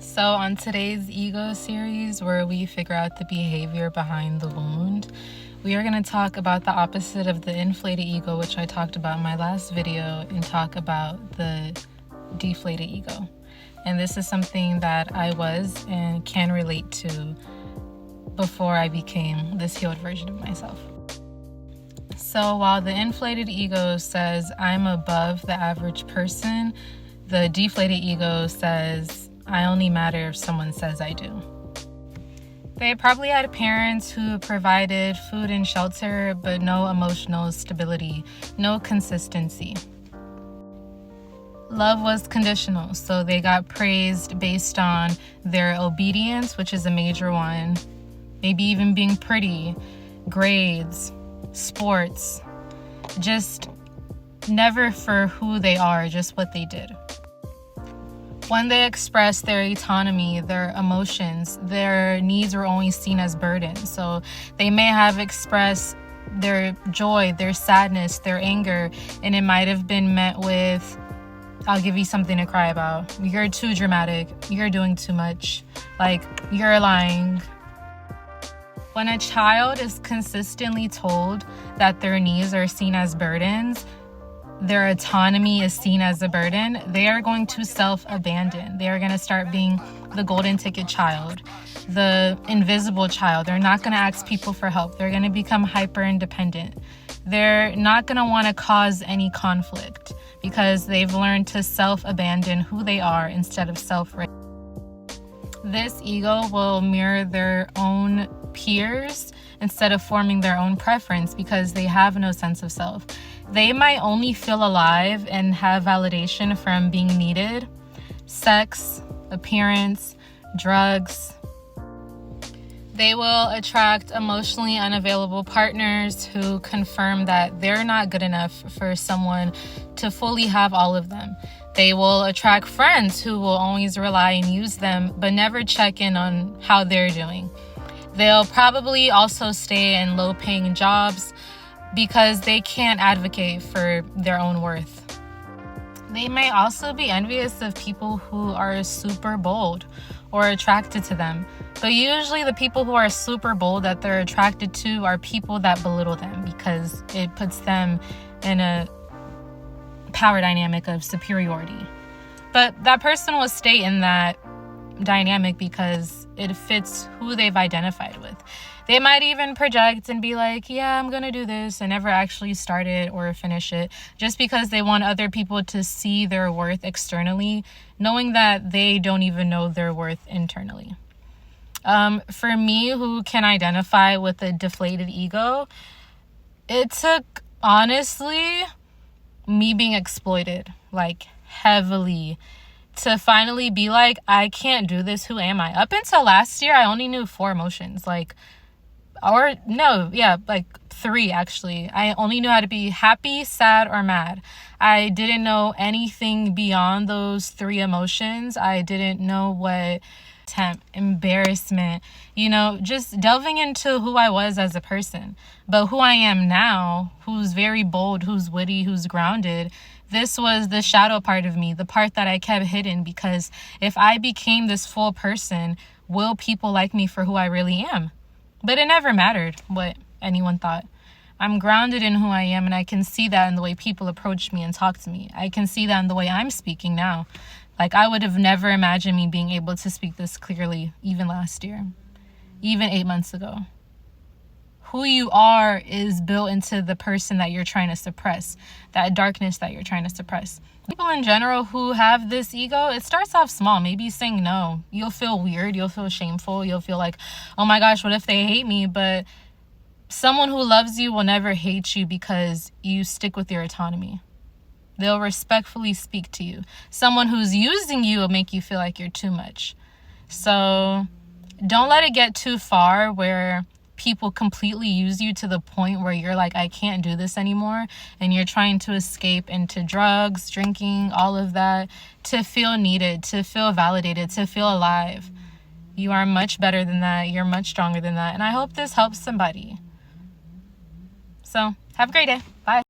So on today's ego series, where we figure out the behavior behind the wound, we are going to talk about the opposite of the inflated ego, which I talked about in my last video, and talk about the deflated ego. And this is something that I was and can relate to before I became this healed version of myself. So while the inflated ego says I'm above the average person, the deflated ego says I only matter if someone says I do. They probably had parents who provided food and shelter, but no emotional stability, no consistency. Love was conditional, so they got praised based on their obedience, which is a major one, maybe even being pretty, grades, sports, just never for who they are, just what they did. When they expressed their autonomy, their emotions, their needs were only seen as burdens. So they may have expressed their joy, their sadness, their anger, and it might have been met with, I'll give you something to cry about. You're too dramatic. You're doing too much. Like, you're lying. When a child is consistently told that their needs are seen as burdens, their autonomy is seen as a burden, they are going to self-abandon. They are going to start being the golden ticket child, the invisible child. They're not going to ask people for help. They're going to become hyper independent. They're not going to want to cause any conflict because they've learned to self-abandon who they are instead of self-regulate. This ego will mirror their own peers instead of forming their own preference because they have no sense of self. They might only feel alive and have validation from being needed, sex, appearance, drugs. They will attract emotionally unavailable partners who confirm that they're not good enough for someone to fully have all of them. They will attract friends who will always rely and use them, but never check in on how they're doing. They'll probably also stay in low-paying jobs because they can't advocate for their own worth. They may also be envious of people who are super bold or attracted to them. But usually the people who are super bold that they're attracted to are people that belittle them because it puts them in a power dynamic of superiority. But that person will stay in that dynamic because it fits who they've identified with. They might even project and be like, yeah, I'm gonna do this, and never actually start it or finish it just because they want other people to see their worth externally, knowing that they don't even know their worth internally. For me, who can identify with a deflated ego, it took, honestly, me being exploited, like heavily, to finally be like, I can't do this. Who am I? Up until last year, I only knew 4 emotions. Like 3 actually. I only knew how to be happy, sad, or mad. I didn't know anything beyond those 3 emotions. I didn't know what embarrassment, just delving into who I was as a person. But who I am now, who's very bold, who's witty, who's grounded, this was the shadow part of me, the part that I kept hidden, because if I became this full person, will people like me for who I really am? But it never mattered what anyone thought. I'm grounded in who I am, and I can see that in the way people approach me and talk to me. I can see that in the way I'm speaking now. Like, I would have never imagined me being able to speak this clearly, even last year, even 8 months ago. Who you are is built into the person that you're trying to suppress, that darkness that you're trying to suppress. People in general who have this ego, it starts off small. Maybe saying no. You'll feel weird. You'll feel shameful. You'll feel like, oh my gosh, what if they hate me? But someone who loves you will never hate you because you stick with your autonomy. They'll respectfully speak to you. Someone who's using you will make you feel like you're too much. So don't let it get too far where people completely use you to the point where you're like, I can't do this anymore. And you're trying to escape into drugs, drinking, all of that, to feel needed, to feel validated, to feel alive. You are much better than that. You're much stronger than that. And I hope this helps somebody. So have a great day. Bye.